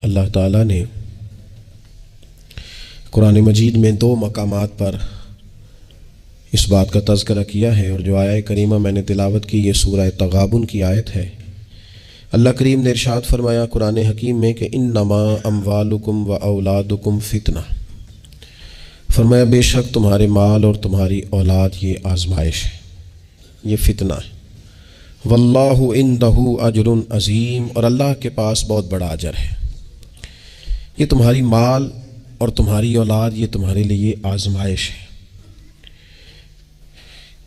अल्लाह ताला ने कुरान मजीद में दो मकामात पर इस बात का तज़किरा किया है, और जो आया करीमा मैंने तिलावत की ये सूरह तगाबुन की आयत है। अल्लाह करीम ने इरशाद फरमाया कुरान हकीम में कि इन्नमा अम्वालुकुम व औलादुकुम फितना, फरमाया बेशक तुम्हारे माल और तुम्हारी औलाद ये आजमाइश है, ये फितना है। वल्लाहु इंदहु अजरुन अज़ीम, और अल्लाह के पास बहुत बड़ा अजर है। ये तुम्हारी माल और तुम्हारी औलाद ये तुम्हारे लिए आजमाइश है।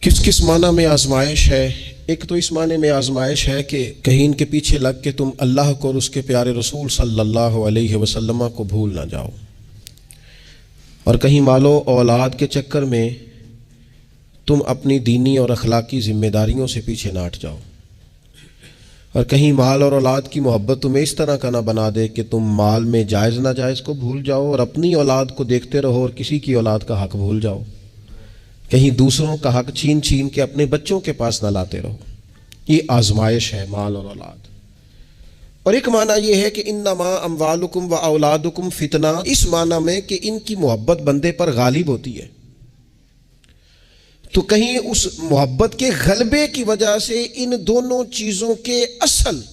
किस किस माना में आजमाइश है? एक तो इस माने में आजमाइश है कि कहीं इनके पीछे लग के तुम अल्लाह को और उसके प्यारे रसूल सल्लल्लाहु अलैहि वसल्लम को भूल ना जाओ, और कहीं मालो औलाद के चक्कर में तुम अपनी दीनी और अखलाकी ज़िम्मेदारियों से पीछे ना हट जाओ, और कहीं माल और औलाद की मोहब्बत तुम्हें इस तरह का ना बना दे कि तुम माल में जायज़ नाजायज़ को भूल जाओ और अपनी औलाद को देखते रहो और किसी की औलाद का हक भूल जाओ। कहीं दूसरों का हक छीन छीन के अपने बच्चों के पास ना लाते रहो। ये आजमाइश है माल और औलाद। और एक माना यह है कि इन्नमा अम्वालुकुम व औलादुकुम फितना, इस माना में कि इनकी मोहब्बत बंदे पर गालिब होती है, तो कहीं उस मोहब्बत के गलबे की वजह से इन दोनों चीज़ों के असल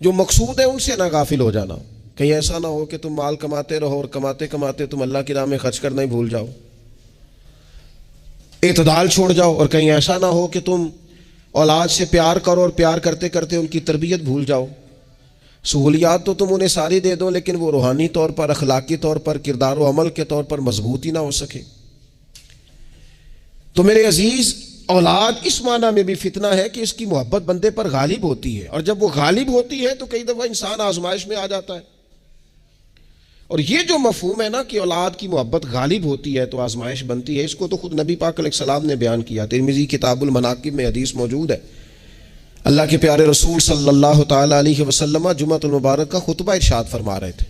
जो मकसूद है उनसे ना गाफिल हो जाना। कहीं ऐसा ना हो कि तुम माल कमाते रहो और कमाते कमाते तुम अल्लाह की राह में खर्च करना ही भूल जाओ, इतदाल छोड़ जाओ, और कहीं ऐसा ना हो कि तुम औलाद से प्यार करो और प्यार करते करते उनकी तरबियत भूल जाओ। सहूलियात तो तुम उन्हें सारी दे दो लेकिन वो रूहानी तौर पर, अखलाकी तौर पर, किरदार व अमल के तौर पर मजबूत ही ना हो सके। तो मेरे अजीज, औलाद इस माना में भी फितना है कि इसकी मोहब्बत बंदे पर गालिब होती है, और जब वो गालिब होती है तो कई दफ़ा इंसान आजमाइश में आ जाता है। और ये जो मफहूम है ना कि औलाद की मोहब्बत गालिब होती है तो आजमाइश बनती है, इसको तो खुद नबी पाक अलैहिस्सलाम ने बयान किया। तिरमिज़ी किताबुल मनाकिब में हदीस मौजूद है। अल्लाह के प्यारे रसूल सल्लल्लाहु ताला अलैहि वसल्लम जुम्मतुल मुबारक का खुतबा इरशाद फरमा रहे थे।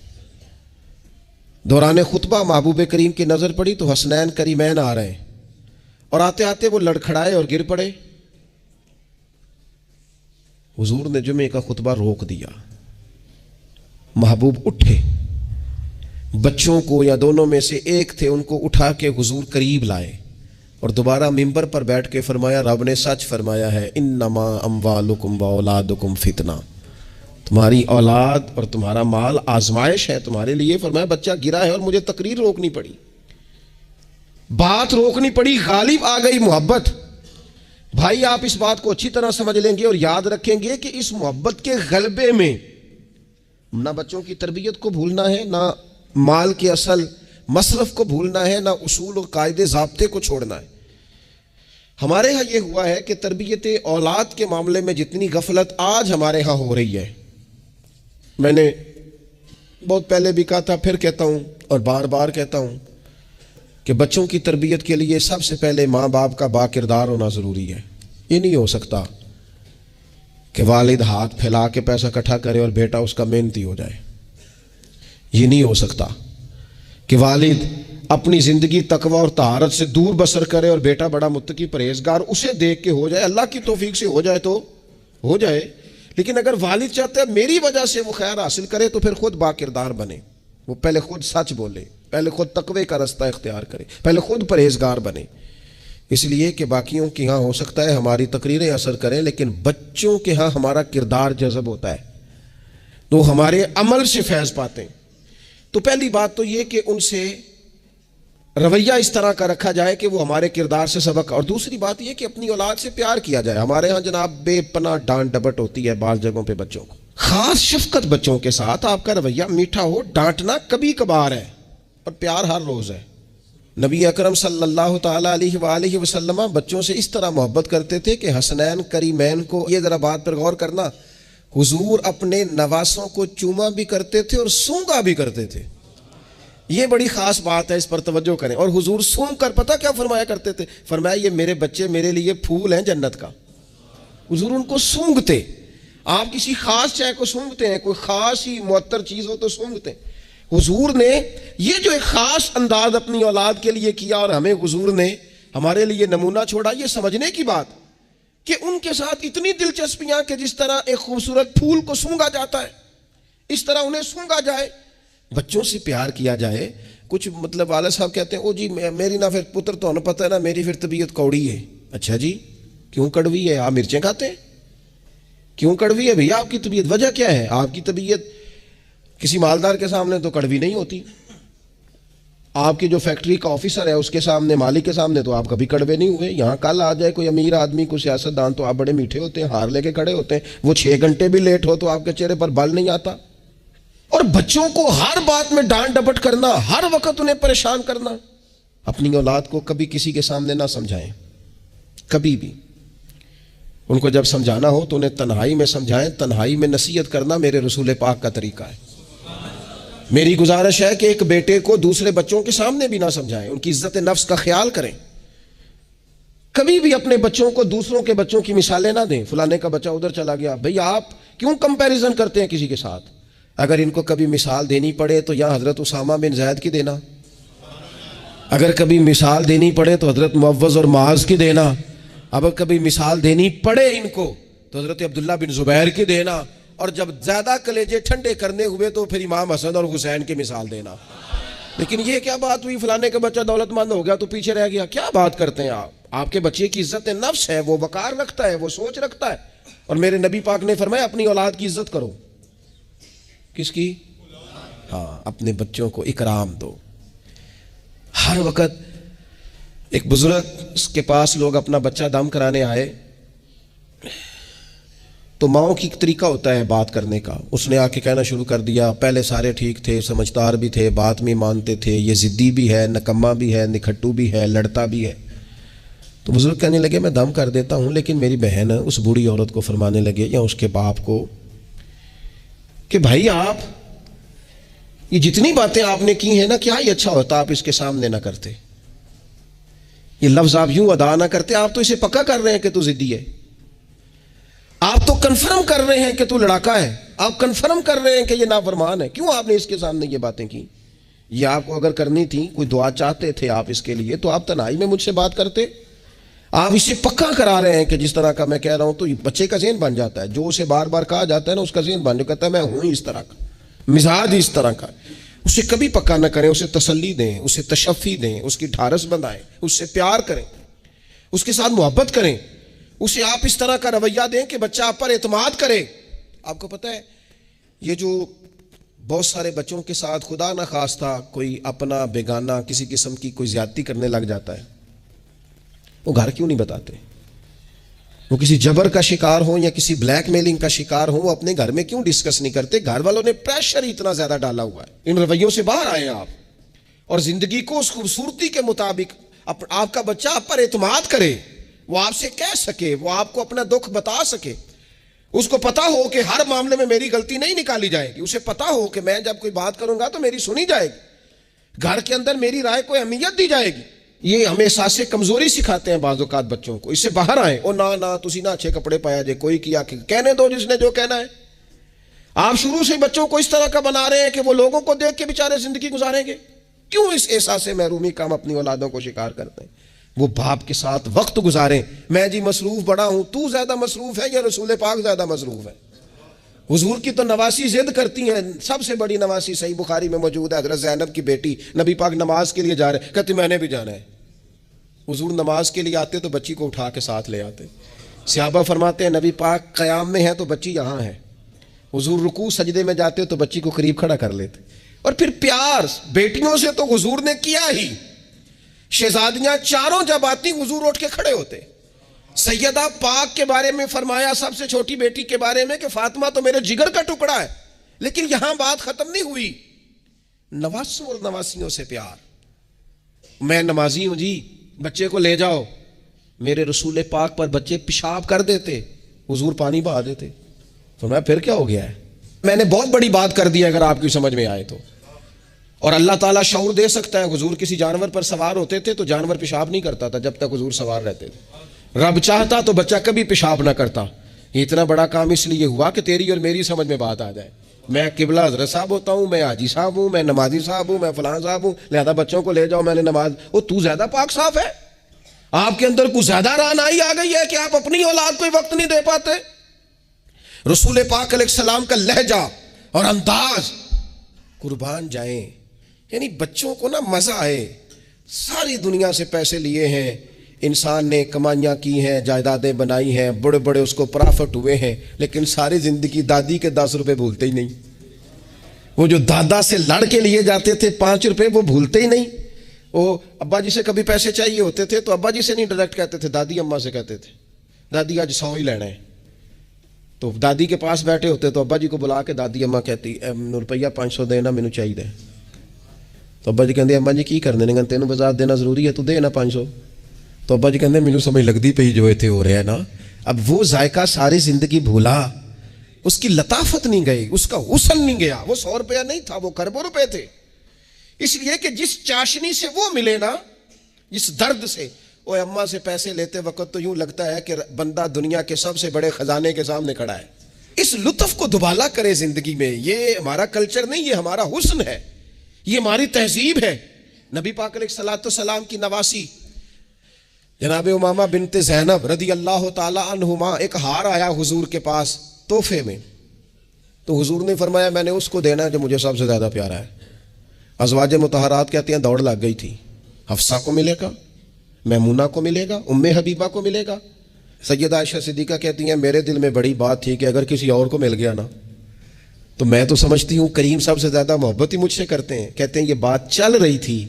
दौरान खुतबा महबूब करीम की नज़र पड़ी तो हसनैन करीमैन आ रहे हैं, और आते आते वो लड़खड़ाए और गिर पड़े। हुजूर ने जुमे का खुतबा रोक दिया। महबूब उठे, बच्चों को या दोनों में से एक थे उनको उठा के हुजूर करीब लाए और दोबारा मिंबर पर बैठ के फरमाया, रब ने सच फरमाया है, इन्नमा अम्वालुकुम व औलादुकुम फितना, तुम्हारी औलाद और तुम्हारा माल आजमाइश है तुम्हारे लिए। फरमाया बच्चा गिरा है और मुझे तकरीर रोकनी पड़ी, बात रोकनी पड़ी, गालिब आ गई मोहब्बत। भाई आप इस बात को अच्छी तरह समझ लेंगे और याद रखेंगे कि इस मोहब्बत के गलबे में ना बच्चों की तरबियत को भूलना है, ना माल के असल मसरफ को भूलना है, ना उसूल और कायदे ज़ाब्ते को छोड़ना है। हमारे यहाँ ये हुआ है कि तरबियत औलाद के मामले में जितनी गफलत आज हमारे यहाँ हो रही है, मैंने बहुत पहले भी कहा था, फिर कहता हूँ और बार बार कहता हूँ कि बच्चों की तरबियत के लिए सबसे पहले माँ बाप का बाकिरदार होना ज़रूरी है। ये नहीं हो सकता कि वालिद हाथ फैला के पैसा इकट्ठा करे और बेटा उसका मेहनती हो जाए। ये नहीं हो सकता कि वालिद अपनी ज़िंदगी तकवा और तहारत से दूर बसर करे और बेटा बड़ा मुत्तकी परहेजगार उसे देख के हो जाए। अल्लाह की तौफीक से हो जाए तो हो जाए, लेकिन अगर वालिद चाहते हैं मेरी वजह से वो खैर हासिल करे तो फिर खुद बाकिरदार बने, वो पहले खुद सच बोले, पहले खुद तकवे का रास्ता इख्तियार करे, पहले खुद परहेजगार बने। इसलिए कि बाकियों के यहाँ हो सकता है हमारी तकरीरें असर करें, लेकिन बच्चों के यहाँ हमारा किरदार जज़ब होता है तो हमारे अमल से फैज़ पाते हैं। तो पहली बात तो ये कि उनसे रवैया इस तरह का रखा जाए कि वो हमारे किरदार से सबक, और दूसरी बात ये कि अपनी औलाद से प्यार किया जाए। हमारे यहाँ जनाब बेपनाह डांट डपट होती है बाज़ जगहों पे बच्चों को, खास शफकत बच्चों के साथ आपका रवैया मीठा हो, डांटना कभी कभार है पर प्यार हर रोज़ है। नबी अकरम सल्लल्लाहु ताला अलैहि वसल्लम बच्चों से इस तरह मोहब्बत करते थे कि हसनैन करीमैन को, ये ज़रा बात पर गौर करना, हुजूर अपने नवासों को चूमा भी करते थे और सूंघा भी करते थे। ये बड़ी ख़ास बात है, इस पर तवज्जो करें। और हुजूर सूंघ कर पता क्या फरमाया करते थे? फरमाया ये मेरे बच्चे मेरे लिए फूल हैं जन्नत का। हुजूर उनको सूंघते। आप किसी खास चाय को सूंघते हैं, कोई ख़ास ही मुअत्तर चीज़ हो तो सूंघते हैं। हुजूर ने ये जो एक ख़ास अंदाज अपनी औलाद के लिए किया और हमें हुजूर ने हमारे लिए नमूना छोड़ा, ये समझने की बात कि उनके साथ इतनी दिलचस्पियां कि जिस तरह एक खूबसूरत फूल को सूंघा जाता है, इस तरह उन्हें सूंघा जाए, बच्चों से प्यार किया जाए। कुछ मतलब वाला साहब कहते हैं, ओ जी मेरी ना फिर पुत्र तो ना पता है ना, मेरी फिर तबीयत कौड़ी है। अच्छा जी, क्यों कड़वी है? आप मिर्चें खाते हैं? क्यों कड़वी है भैया आपकी तबीयत? वजह क्या है? आपकी तबीयत किसी मालदार के सामने तो कड़वी नहीं होती, आपकी जो फैक्ट्री का ऑफिसर है उसके सामने, मालिक के सामने तो आप कभी कड़वे नहीं हुए। यहाँ कल आ जाए कोई अमीर आदमी, कोई सियासतदान, तो आप बड़े मीठे होते हैं, हार लेके खड़े होते हैं। वो 6 घंटे भी लेट हो तो आपके चेहरे पर बल नहीं आता। और बच्चों को हर बात में डांट डपट करना, हर वक्त उन्हें परेशान करना। अपनी औलाद को कभी किसी के सामने ना समझाएं, कभी भी। उनको जब समझाना हो तो उन्हें तन्हाई में समझाएं। तन्हाई में नसीहत करना मेरे रसूल पाक का तरीका है। मेरी गुजारिश है कि एक बेटे को दूसरे बच्चों के सामने भी ना समझाएं, उनकी इज्जत नफ्स का ख्याल करें। कभी भी अपने बच्चों को दूसरों के बच्चों की मिसालें ना दें। फलाने का बच्चा उधर चला गया, भैया आप क्यों कंपैरिजन करते हैं किसी के साथ? अगर इनको कभी मिसाल देनी पड़े तो या हजरत उसामा बिन ज़ैद की देना, अगर कभी मिसाल देनी पड़े तो हजरत मुअव्वज़ और मुआज़ की देना, अगर कभी मिसाल देनी पड़े इनको तो हजरत अब्दुल्ला बिन जुबैर की देना, और जब ज्यादा कलेजे ठंडे करने हुए तो फिर इमाम हसन और हुसैन की मिसाल देना। लेकिन ये क्या बात हुई, फलाने का बच्चा दौलतमंद हो गया तो पीछे रह गया? क्या बात करते हैं आप? आपके बच्चे की इज्जत नफ्स है, वो वकार रखता है, वो सोच रखता है। और मेरे नबी पाक ने फरमाया अपनी औलाद की इज्जत करो। किसकी? हाँ, अपने बच्चों को इकराम दो। हर वक्त एक बुजुर्ग के पास लोग अपना बच्चा दम कराने आए तो माओ की तरीका होता है बात करने का। उसने आके कहना शुरू कर दिया, पहले सारे ठीक थे, समझदार भी थे, बात में मानते थे, ये जिद्दी भी है, नकम्मा भी है, निखट्टू भी है, लड़ता भी है। तो बुजुर्ग कहने लगे मैं दम कर देता हूँ, लेकिन मेरी बहन उस बूढ़ी औरत को फरमाने लगे या उसके बाप को कि भाई आप ये जितनी बातें आपने की हैं ना, क्या ही अच्छा होता आप इसके सामने ना करते, ये लफ्ज आप यूं अदा ना करते। आप तो इसे पक्का कर रहे हैं कि तू जिद्दी है, आप तो कंफर्म कर रहे हैं कि तू लड़ाका है, आप कंफर्म कर रहे हैं कि ये नाफरमान है। क्यों आपने इसके सामने ये बातें की? ये आपको अगर करनी थी, कोई दुआ चाहते थे आप इसके लिए, तो आप तन्हाई में मुझसे बात करते। आप इसे पक्का करा रहे हैं कि जिस तरह का मैं कह रहा हूं, तो बच्चे का ज़हन बन जाता है। जो उसे बार बार कहा जाता है ना, उसका ज़हन बन जाता है, कहता है मैं हूं इस तरह का, मिजाज इस तरह का। उसे कभी पक्का ना करें, उसे तसल्ली दें, उसे तशफ़ी दें, उसकी ढारस बंधाएं, उससे प्यार करें, उसके साथ मोहब्बत करें। उसे आप इस तरह का रवैया दें कि बच्चा आप पर एतमाद करे। आपको पता है, ये जो बहुत सारे बच्चों के साथ खुदा ना खास्ता कोई अपना बेगाना किसी किस्म की कोई ज्यादती करने लग जाता है, वो घर क्यों नहीं बताते? वो किसी जबर का शिकार हो या किसी ब्लैकमेलिंग का शिकार हो, वो अपने घर में क्यों डिस्कस नहीं करते? घर वालों ने प्रेशर इतना ज्यादा डाला हुआ है। इन रवैयों से बाहर आए आप और जिंदगी को उस खूबसूरती के मुताबिक आपका बच्चा आप पर एतमाद करे, वो आपसे कह सके, वो आपको अपना दुख बता सके, उसको पता हो कि हर मामले में मेरी गलती नहीं निकाली जाएगी, उसे पता हो कि मैं जब कोई बात करूंगा तो मेरी सुनी जाएगी, घर के अंदर मेरी राय को अहमियत दी जाएगी। ये हमें एहसास कमजोरी सिखाते हैं बाज़-औक़ात बच्चों को। इससे बाहर आए। ओ ना ना तुसी ना अच्छे कपड़े पाया जे, कोई किया कहने दो जिसने जो कहना है। आप शुरू से बच्चों को इस तरह का बना रहे हैं कि वो लोगों को देख के बेचारे जिंदगी गुजारेंगे। क्यों इस एहसास महरूमी का हम अपनी औलादों को शिकार करते हैं? वो बाप के साथ वक्त गुजारें। मैं जी मसरूफ बड़ा हूं, तू ज्यादा मसरूफ है या रसूल पाक ज्यादा मसरूफ है? हुजूर की तो नवासी जिद करती हैं। सबसे बड़ी नवासी सही बुखारी में मौजूद है, हज़रत ज़ैनब की बेटी। नबी पाक नमाज के लिए जा रहे, कहती मैंने भी जाना है। हुजूर नमाज के लिए आते तो बच्ची को उठा के साथ ले आते। सहाबा फरमाते हैं नबी पाक क़याम में है तो बच्ची यहाँ है। हुजूर रुकू सजदे में जाते तो बच्ची को करीब खड़ा कर लेते। और फिर प्यार बेटियों से तो हुजूर ने किया ही। शहजादियां चारों जब आती हुजूर उठ के खड़े होते। सैयदा पाक के बारे में फरमाया, सबसे छोटी बेटी के बारे में, कि फातिमा तो मेरे जिगर का टुकड़ा है। लेकिन यहां बात खत्म नहीं हुई। नवासों और नवासियों से प्यार। मैं नमाजी हूं जी, बच्चे को ले जाओ। मेरे रसूल पाक पर बच्चे पेशाब कर देते, हुजूर पानी बहा देते। तो मैं फिर क्या हो गया है? मैंने बहुत बड़ी बात कर दी अगर आपकी समझ में आए तो। और अल्लाह ताला शऊर दे सकता है। हुजूर किसी जानवर पर सवार होते थे तो जानवर पेशाब नहीं करता था जब तक हुजूर सवार रहते थे। रब चाहता तो बच्चा कभी पेशाब ना करता। इतना बड़ा काम इसलिए हुआ कि तेरी और मेरी समझ में बात आ जाए। मैं किबला हजरत साहब होता हूँ, मैं हाजी साहब हूँ, मैं नमाजी साहब हूँ, मैं फलां साहब हूँ, लिहाजा बच्चों को ले जाओ, मैंने नमाज। वो तू ज्यादा पाक साफ है? आपके अंदर कुछ ज्यादा रानाई आ गई है कि आप अपनी औलाद को वक्त नहीं दे पाते? रसूल पाक अलैहिस्सलाम का लहजा और अंदाज, कुर्बान जाएं। यानी बच्चों को ना मजा आए। सारी दुनिया से पैसे लिए हैं इंसान ने, कमाइयाँ की हैं, जायदादें बनाई हैं, बड़े बड़े उसको प्रॉफिट हुए हैं, लेकिन सारी जिंदगी दादी के 10 रुपए भूलते ही नहीं। वो जो दादा से लड़ के लिए जाते थे 5 रुपए, वो भूलते ही नहीं। वो अब्बा जी से कभी पैसे चाहिए होते थे तो अब्बा जी से नहीं डायरेक्ट कहते थे, दादी अम्मा से कहते थे, दादी आज 100 ही लेना है। तो दादी के पास बैठे होते तो अब्बा जी को बुला के दादी अम्मा कहती रुपया 500 देना मैनू चाहिए। तो अब्बा जी कहते अम्मा जी की करने ने, तेन बाजार देना जरूरी है, तू दे ना 500। तो अब्बा जी कहते मैनू समझ लगती पई जो इतने हो रहा है ना। अब वो जायका सारी जिंदगी भूला, उसकी लताफत नहीं गई, उसका हुस्न नहीं गया। वो 100 रुपया नहीं था, वो खरबों रुपए थे। इसलिए कि जिस चाशनी से वो मिले ना, जिस दर्द से, वो अम्मा से पैसे लेते वक्त तो यूं लगता है कि बंदा दुनिया के सबसे बड़े खजाने के सामने खड़ा है। इस लुत्फ को दुबाला करे जिंदगी में। ये हमारा कल्चर नहीं, ये हमारा हुस्न है, ये हमारी तहजीब है। नबी पाक अलैहिस्सलाम की नवासी जनाब उमामा बिनते ज़ैनब रदी अल्लाह ताला अन्हुमा, एक हार आया हुजूर के पास तोहफे में। तो हुजूर ने फरमाया मैंने उसको देना है जो मुझे सबसे ज्यादा प्यारा है। अज़वाज मुतहरात कहती हैं दौड़ लग गई थी, हफ्सा को मिलेगा, मैमूना को मिलेगा, उम्मे हबीबा को मिलेगा। सैयदा आयशा सिद्दीका कहती हैं मेरे दिल में बड़ी बात थी कि अगर किसी और को मिल गया ना तो मैं तो समझती हूँ करीम सबसे ज्यादा मोहब्बत ही मुझसे करते हैं। कहते हैं ये बात चल रही थी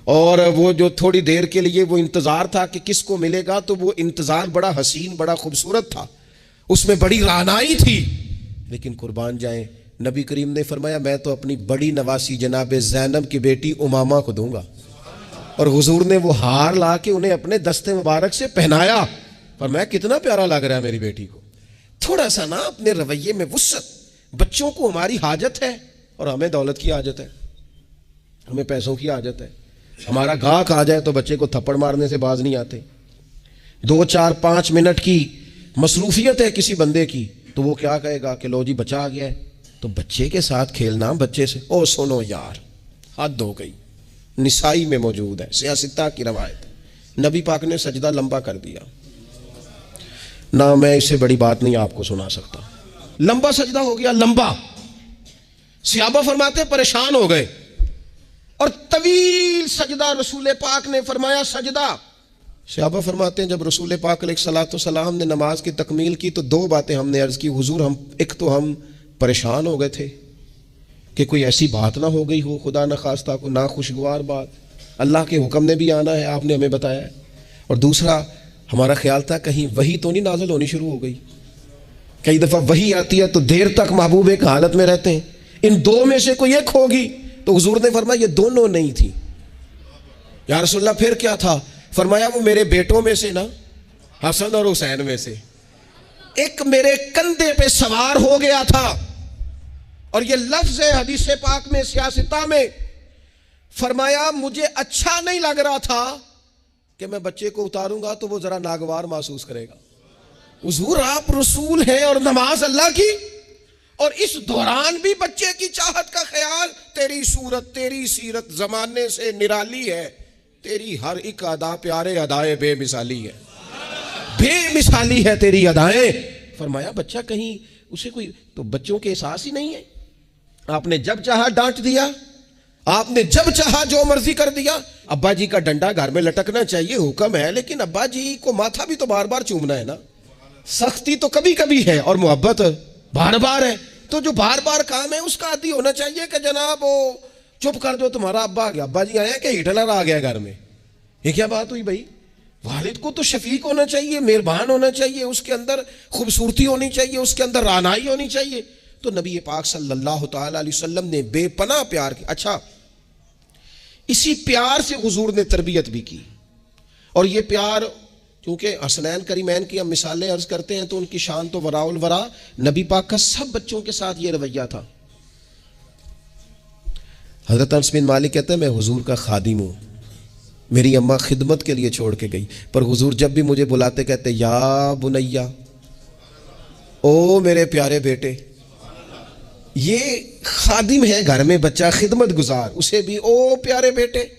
और वो जो थोड़ी देर के लिए वो इंतजार था कि किसको मिलेगा, तो वो इंतजार बड़ा हसीन, बड़ा खूबसूरत था, उसमें बड़ी रानाई थी। लेकिन कुर्बान जाएं, नबी करीम ने फरमाया मैं तो अपनी बड़ी नवासी जनाब ज़ैनब की बेटी उमामा को दूंगा। और हुजूर ने वो हार ला के उन्हें अपने दस्ते मुबारक से पहनाया। पर मैं कितना प्यारा लग रहा है मेरी बेटी को। थोड़ा सा ना अपने रवैये में वुसअत। बच्चों को हमारी हाजत है और हमें दौलत की हाजत है, हमें पैसों की हाजत है। हमारा गाहक आ जाए तो बच्चे को थप्पड़ मारने से बाज नहीं आते। 2, 4, 5 मिनट की मसरूफियत है किसी बंदे की तो वो क्या कहेगा कि लो जी बच्चा आ गया है। तो बच्चे के साथ खेलना, बच्चे से ओ सुनो यार हद हो गई। निसाई में मौजूद है, सियासता की रवायत। नबी पाक ने सजदा लंबा कर दिया ना, मैं इससे बड़ी बात नहीं आपको सुना सकता। लंबा सजदा हो गया, लंबा। सहाबा फरमाते परेशान हो गए और तवील सजदा रसूल पाक ने फरमाया सजदा। सहाबा फरमाते हैं जब रसूल पाक अलैहिस्सलाम ने नमाज की तकमील की तो 2 बातें हमने अर्ज की हुजूर, हम एक तो हम परेशान हो गए थे कि कोई ऐसी बात ना हो गई हो, खुदा न खास्ता को ना खुशगवार बात, अल्लाह के हुक्म ने भी आना है, आपने हमें बताया है। और दूसरा हमारा ख्याल था कहीं वही तो नहीं नाज़िल होनी शुरू हो गई। कई दफ़ा वही आती है तो देर तक महबूब एक हालत में रहते हैं, इन 2 में से कोई एक होगी। तो हुजूर ने फरमाया ये दोनों नहीं थी। या रसूलल्लाह फिर क्या था? फरमाया वो मेरे बेटों में से ना, हसन और हुसैन में से एक मेरे कंधे पे सवार हो गया था। और ये लफ्ज है हदीस पाक में सियासता में, फरमाया मुझे अच्छा नहीं लग रहा था कि मैं बच्चे को उतारूंगा तो वो जरा नागवार महसूस करेगा। हुजूर आप रसूल हैं और नमाज अल्लाह की, और इस दौरान भी बच्चे की चाहत का ख्याल। तेरी सूरत तेरी सीरत जमाने से निराली है, तेरी हर एक अदा प्यारे अदाए बेमिसाली है, बेमिसाली है तेरी अदाएं। फरमाया बच्चा कहीं उसे कोई तो बच्चों के एहसास ही नहीं है। आपने जब चाहा डांट दिया, आपने जब चाहा जो मर्जी कर दिया। अब्बा जी का डंडा घर में लटकना चाहिए, हुक्म है, लेकिन अब्बा जी को माथा भी तो बार बार चूमना है ना। सख्ती तो कभी कभी है और मोहब्बत बार बार है। तो जो बार बार काम है उसका आदि होना चाहिए कि जनाब वो चुप कर दो, तुम्हारा अब्बा आ गया, अब्बा जी आया कि हिटलर आ गया घर में, ये क्या बात हुई भाई? वालिद को तो शफीक होना चाहिए, मेहरबान होना चाहिए, उसके अंदर खूबसूरती होनी चाहिए, उसके अंदर रानाई होनी चाहिए। तो नबी पाक सल्लल्लाहु ताला अलैहि वसल्लम ने बेपनाह प्यार किया। अच्छा, इसी प्यार से हुजूर ने तरबियत भी की। और ये प्यार क्योंकि हसनैन करीमैन की हम मिसालें अर्ज करते हैं तो उनकी शान तो वराउल वरा। नबी पाक का सब बच्चों के साथ ये रवैया था। हजरत अनस बिन मालिक कहते हैं मैं हुजूर का खादिम हूँ, मेरी अम्मा खिदमत के लिए छोड़ के गई, पर हुजूर जब भी मुझे बुलाते कहते या बुनैया, ओ मेरे प्यारे बेटे। ये खादिम है घर में, बच्चा खिदमत गुजार, उसे भी ओ प्यारे बेटे।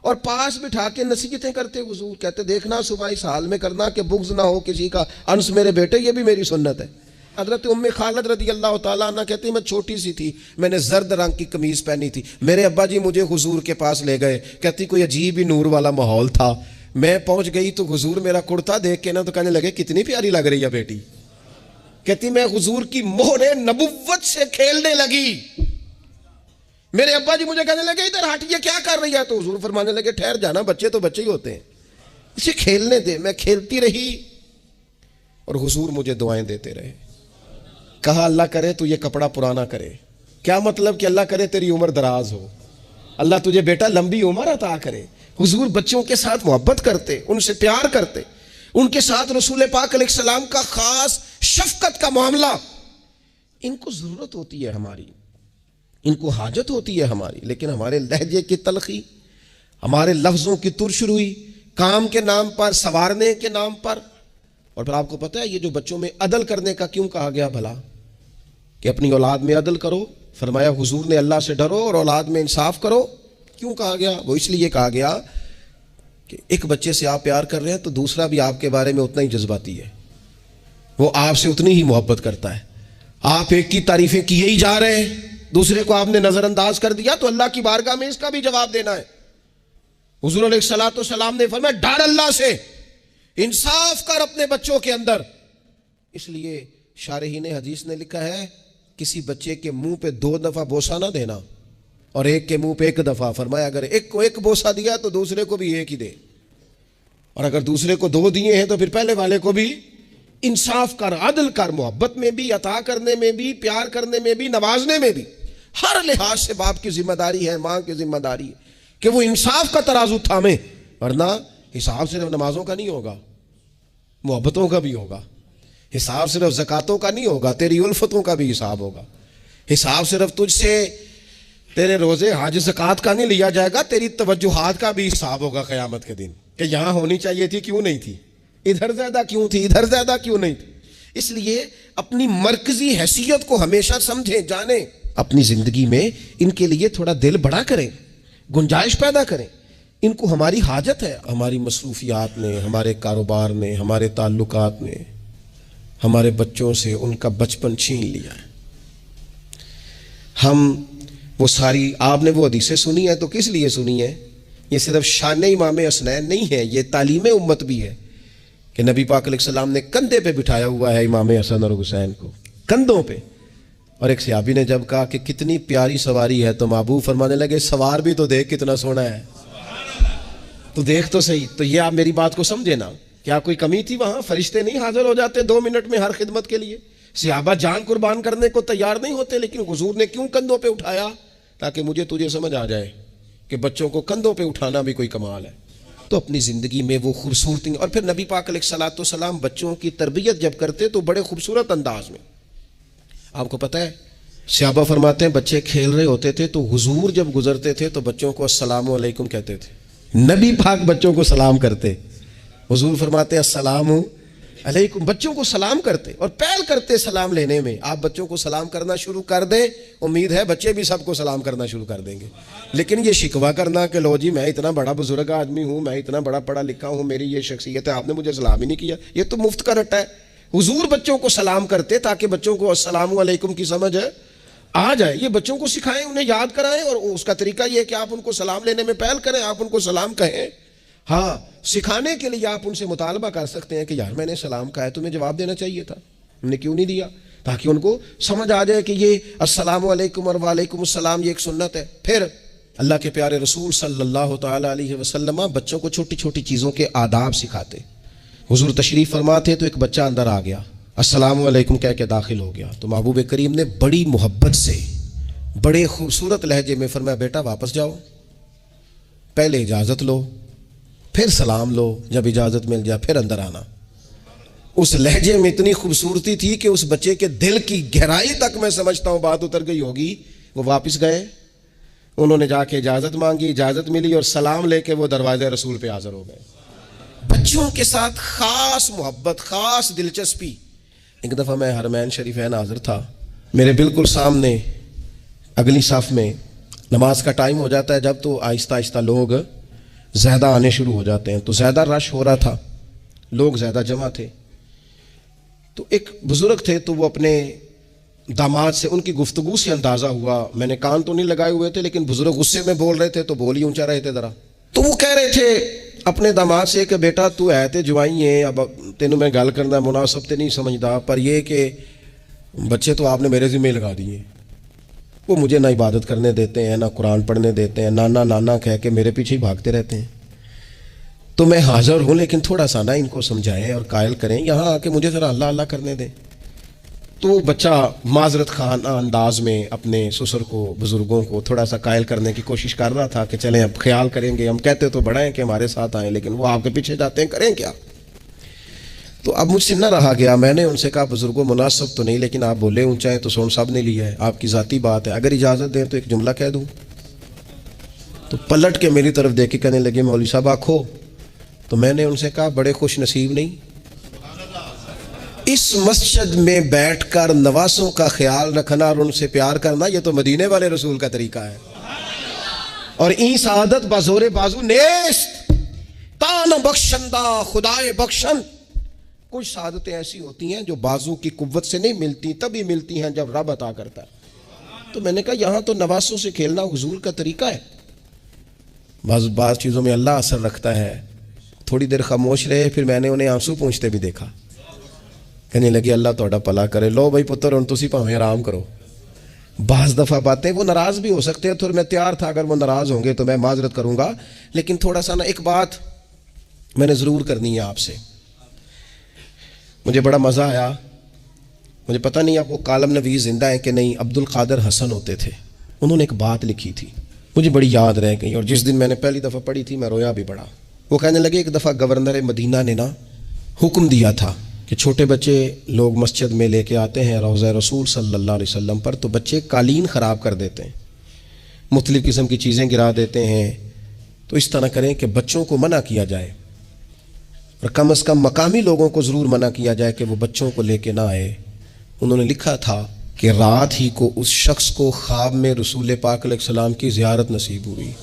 और पास बिठा के नसीहतें करते हुजूर, कहते देखना सुबह इस हाल में करना कि बुग़्ज़ ना हो किसी का। अंस मेरे बेटे, ये भी मेरी सुन्नत है। हजरत उम्मे खालिद रदी अल्लाह ताला अन्हा कहती मैं छोटी सी थी, मैंने जर्द रंग की कमीज पहनी थी, मेरे अब्बा जी मुझे हुजूर के पास ले गए। कहती कोई अजीब ही नूर वाला माहौल था, मैं पहुंच गई तो हुजूर मेरा कुर्ता देख के ना तो कहने लगे कितनी प्यारी लग रही है बेटी। कहती मैं हुजूर की मोहरे नबुव्वत से खेलने लगी। मेरे अब्बा जी मुझे कहने लगे इधर हट, ये क्या कर रही है? तो हुजूर फरमाने लगे ठहर जाना, बच्चे तो बच्चे ही होते हैं, इसे खेलने दे। मैं खेलती रही और हुजूर मुझे दुआएं देते रहे। कहा अल्लाह करे तू ये कपड़ा पुराना करे। क्या मतलब कि अल्लाह करे तेरी उम्र दराज हो, अल्लाह तुझे बेटा लंबी उम्र अता करे। हुजूर बच्चों के साथ मोहब्बत करते, उनसे प्यार करते, उनके साथ रसूल पाक अलैहिस्सलाम का खास शफकत का मामला। इनको जरूरत होती है हमारी, इनको हाजत होती है हमारी, लेकिन हमारे लहजे की तलखी, हमारे लफ्जों की तुरशरुई, काम के नाम पर, संवारने के नाम पर। और फिर आपको पता है ये जो बच्चों में अदल करने का क्यों कहा गया भला, कि अपनी औलाद में अदल करो। फरमाया हुजूर ने अल्लाह से डरो और औलाद में इंसाफ करो। क्यों कहा गया? वो इसलिए कहा गया कि एक बच्चे से आप प्यार कर रहे हैं तो दूसरा भी आपके बारे में उतना ही जज्बाती है, वो आपसे उतनी ही मोहब्बत करता है। आप एक की तारीफें किए ही जा रहे हैं, दूसरे को आपने नजरअंदाज कर दिया, तो अल्लाह की बारगाह में इसका भी जवाब देना है। हुजूर अलैहिस्सलाम ने फरमाया डर अल्लाह से, इंसाफ कर अपने बच्चों के अंदर। इसलिए शारहीन हदीस ने लिखा है किसी बच्चे के मुंह पे 2 दफा बोसा ना देना और एक के मुंह पे 1 दफा। फरमाया अगर एक को 1 बोसा दिया तो दूसरे को भी 1 ही दे, और अगर दूसरे को 2 दिए हैं तो फिर पहले वाले को भी इंसाफ कर, अदल कर, मोहब्बत में भी, अता करने में भी, प्यार करने में भी, नवाजने में भी। हर लिहाज से बाप की जिम्मेदारी है, मां की जिम्मेदारी है कि वो इंसाफ का तराजू थामे, वरना हिसाब सिर्फ नमाजों का नहीं होगा, मोहब्बतों का भी होगा। हिसाब सिर्फ ज़कातों का नहीं होगा, तेरी उल्फतों का भी हिसाब होगा। हिसाब सिर्फ तुझसे तेरे रोजे हज ज़कात का नहीं लिया जाएगा, तेरी तवज्जुहात का भी हिसाब होगा क़यामत के दिन, कि यहां होनी चाहिए थी क्यों नहीं थी, इधर ज्यादा क्यों थी, इधर ज्यादा क्यों नहीं थी। इसलिए अपनी मरकजी हैसियत को हमेशा समझें, जाने, अपनी जिंदगी में इनके लिए थोड़ा दिल बड़ा करें, गुंजाइश पैदा करें। इनको हमारी हाजत है। हमारी मसरूफियात ने, हमारे कारोबार ने, हमारे ताल्लुकात ने हमारे बच्चों से उनका बचपन छीन लिया है। हम वो सारी, आपने वो हदीसें सुनी है तो किस लिए सुनी है? ये सिर्फ शान इमाम हसनैन नहीं है, ये तालीम उम्मत भी है कि नबी पाक अलैहिस्सलाम ने कंधे पे बिठाया हुआ है इमाम हसन और हुसैन को, कंधों पे। और एक सहाबी ने जब कहा कि कितनी प्यारी सवारी है, तो महबूब फरमाने लगे सवार भी तो देख कितना सोना है, तो देख तो सही। तो ये आप मेरी बात को समझे ना, क्या कोई कमी थी वहां? फरिश्ते नहीं हाजिर हो जाते 2 मिनट में हर खिदमत के लिए? सहाबा जान कुर्बान करने को तैयार नहीं होते, लेकिन हुजूर ने क्यों कंधों पे उठाया? ताकि मुझे तुझे समझ आ जाए कि बच्चों को कंधों पे उठाना भी कोई कमाल है। तो अपनी ज़िंदगी में वो खूबसूरती, और फिर नबी पाक अलैहिस्सलाम बच्चों की तरबियत जब करते तो बड़े खूबसूरत अंदाज में। आपको पता है सहाबा फरमाते हैं बच्चे खेल रहे होते थे तो हुजूर जब गुजरते थे तो बच्चों को अस्सलामु अलैकुम कहते थे। नबी पाक बच्चों को सलाम करते, हुजूर फरमाते अस्सलामु अलैकुम, बच्चों को सलाम करते और पहल करते सलाम लेने में। आप बच्चों को सलाम करना शुरू कर दें, उम्मीद है बच्चे भी सबको सलाम करना शुरू कर देंगे। लेकिन ये शिकवा करना कि लो जी मैं इतना बड़ा बुजुर्ग आदमी हूँ, मैं इतना बड़ा पढ़ा लिखा हूँ, मेरी ये शख्सियत है, आपने मुझे सलाम ही नहीं किया, ये तो मुफ्त का रट्टा है। हुजूर बच्चों को सलाम करते ताकि बच्चों को अस्सलामु अलैकुम की समझ आ जाए। ये बच्चों को सिखाएं, उन्हें याद कराएं, और उसका तरीका ये है कि आप उनको सलाम लेने में पहल करें, आप उनको सलाम कहें। हाँ, सिखाने के लिए आप उनसे मुतालबा कर सकते हैं कि यार मैंने सलाम कहा है, तुम्हें जवाब देना चाहिए था, हमने क्यों नहीं दिया, ताकि उनको समझ आ जाए कि ये अस्सलामु अलैकुम और वालेकुम अस्सलाम ये एक सुन्नत है। फिर अल्लाह के प्यारे रसूल सल्लल्लाहु तआला अलैहि वसल्लम बच्चों को छोटी छोटी चीज़ों के आदाब सिखाते। हुजूर तशरीफ़ फरमाते तो एक बच्चा अंदर आ गया, अस्सलामु अलैकुम कह के दाखिल हो गया, तो महबूब करीम ने बड़ी मोहब्बत से, बड़े खूबसूरत लहजे में फरमाया बेटा वापस जाओ, पहले इजाज़त लो, फिर सलाम लो, जब इजाज़त मिल जाए फिर अंदर आना। उस लहजे में इतनी खूबसूरती थी कि उस बच्चे के दिल की गहराई तक मैं समझता हूँ बात उतर गई होगी। वो वापस गए, उन्होंने जाके इजाज़त मांगी, इजाज़त मिली और सलाम लेके वो दरवाजे रसूल पे हाजिर हो गए। बच्चों के साथ खास मोहब्बत, खास दिलचस्पी। एक दफ़ा मैं हरमैन शरीफैन हाजिर था, मेरे बिल्कुल सामने अगली सफ़ में नमाज का टाइम हो जाता है जब, तो आहिस्ता आहिस्ता लोग ज़्यादा आने शुरू हो जाते हैं। तो ज़्यादा रश हो रहा था, लोग ज़्यादा जमा थे। तो एक बुजुर्ग थे, तो वो अपने दामाद से, उनकी गुफ्तगू से अंदाजा हुआ, मैंने कान तो नहीं लगाए हुए थे लेकिन बुजुर्ग गुस्से में बोल रहे थे तो बोल ही ऊंचा रहे थे जरा। तो वो कह रहे थे अपने दामाद से कि बेटा तू है तो जवाई है, अब तेनों मैं गल करना मुनासब तो नहीं समझदा, पर यह कि बच्चे तो आपने मेरे ज़िम्मे लगा दिए, वो मुझे ना इबादत करने देते हैं, ना कुरान पढ़ने देते हैं, नाना नाना कह के मेरे पीछे ही भागते रहते हैं। तो मैं हाज़िर हूँ, लेकिन थोड़ा सा ना इनको समझाएं और कायल करें, यहाँ आके मुझे ज़रा अल्लाह अल्लाह करने दें। तो बच्चा माजरत खान अंदाज में अपने ससुर को, बुज़ुर्गों को थोड़ा सा कायल करने की कोशिश कर रहा था कि चलें अब ख्याल करेंगे, हम कहते तो बड़ा हैं कि हमारे साथ आएँ, लेकिन वो आपके पीछे जाते हैं, करें क्या। तो अब मुझसे न रहा गया, मैंने उनसे कहा बुज़ुर्गों मुनासिब तो नहीं, लेकिन आप बोले ऊंचा है तो सोन साहब ने लिया है, आपकी ज़ाती बात है, अगर इजाज़त दें तो एक जुमला कह दूँ। तो पलट के मेरी तरफ देख के कहने लगे मौलवी साहब आखो। तो मैंने उनसे कहा बड़े खुश नसीब नहीं, इस मस्जिद में बैठकर नवासों का ख्याल रखना और उनसे प्यार करना, ये तो मदीने वाले रसूल का तरीका है। और ई सादत बाज़ोरे बाजू नेस्त तान बख्शंदा खुदाए बख्शन। कुछ सादतें ऐसी होती हैं जो बाजू की कुव्वत से नहीं मिलती, तभी मिलती हैं जब रब अता करता है। तो मैंने कहा यहाँ तो नवासों से खेलना हुजूर का तरीका है। बाज़ चीज़ों में अल्लाह असर रखता है। थोड़ी देर खामोश रहे, फिर मैंने उन्हें आंसू पूंछते भी देखा। कहने लगे अल्लाह तोड़ा भला करे, लो भाई पुत्र हुण तुसीं भावें आराम करो। बाज़ दफ़ा बातें वो नाराज़ भी हो सकते हैं, तो मैं तैयार था अगर वो नाराज़ होंगे तो मैं माजरत करूँगा, लेकिन थोड़ा सा ना एक बात मैंने ज़रूर करनी है आपसे। मुझे बड़ा मज़ा आया, मुझे पता नहीं अब वो कालम नवीस ज़िंदा है कि नहीं, अब्दुल कादिर हसन होते थे, उन्होंने एक बात लिखी थी, मुझे बड़ी याद रह गई, और जिस दिन मैंने पहली दफ़ा पढ़ी थी मैं रोया भी बड़ा। वो कहने लगे एक दफ़ा गवर्नर मदीना ने ना हुक्म दिया था कि छोटे बच्चे लोग मस्जिद में लेके आते हैं रोज़ा रसूल सल्लल्लाहु अलैहि वसल्लम पर, तो बच्चे कालीन ख़राब कर देते हैं, मुख्तलिफ़ किस्म की चीज़ें गिरा देते हैं। तो इस तरह करें कि बच्चों को मना किया जाए, और कम से कम मकामी लोगों को ज़रूर मना किया जाए कि वो बच्चों को लेके ना आए। उन्होंने लिखा था कि रात ही को उस शख्स को ख्वाब में रसूल पाक अलैहिस्सलाम की ज़ियारत नसीब हुई,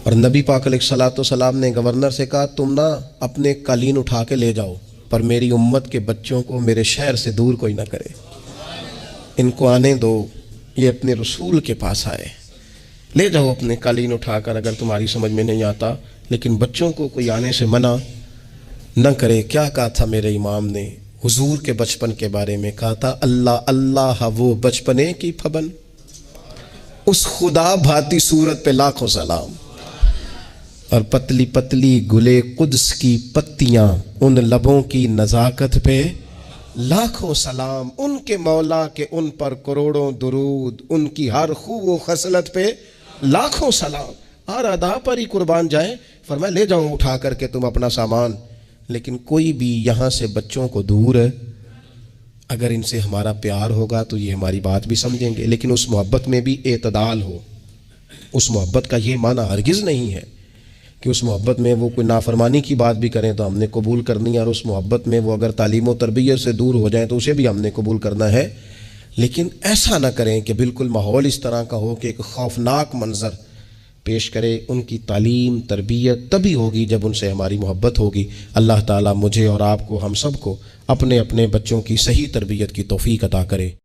और नबी पाक अलैहिस्सलाम ने गवर्नर से कहा तुम ना अपने कालीन उठा के ले जाओ, पर मेरी उम्मत के बच्चों को मेरे शहर से दूर कोई ना करे, इनको आने दो, ये अपने रसूल के पास आए, ले जाओ अपने कालीन उठाकर, अगर तुम्हारी समझ में नहीं आता, लेकिन बच्चों को कोई आने से मना न करे। क्या कहा था मेरे इमाम ने हुजूर के बचपन के बारे में? कहा था अल्लाह अल्लाह वो बचपने की फबन, उस खुदा भाती सूरत पे लाखों सलाम, और पतली पतली गुले कुद्स की पत्तियां, उन लबों की नज़ाकत पे लाखों सलाम, उनके मौला के उन पर करोड़ों दुरूद, उनकी हर खूब व खसलत पे लाखों सलाम, हर अदा पर ही कुर्बान जाए। फरमाया ले जाओ उठा करके तुम अपना सामान, लेकिन कोई भी यहाँ से बच्चों को दूर है, अगर इनसे हमारा प्यार होगा तो ये हमारी बात भी समझेंगे, लेकिन उस मोहब्बत में भी एतदाल हो। उस मोहब्बत का ये माना हरगिज़ नहीं है कि उस मोहब्बत में वो कोई नाफरमानी की बात भी करें तो हमने कबूल करनी है, और उस मोहब्बत में वो अगर तालीम व तरबियत से दूर हो जाए तो उसे भी हमने कबूल करना है। लेकिन ऐसा ना करें कि बिल्कुल माहौल इस तरह का हो कि एक खौफनाक मंज़र पेश करे। उनकी तालीम तरबियत तभी होगी जब उनसे हमारी मोहब्बत होगी। अल्लाह ताला मुझे और आपको, हम सब को अपने अपने बच्चों की सही तरबियत की तौफीक अता करे।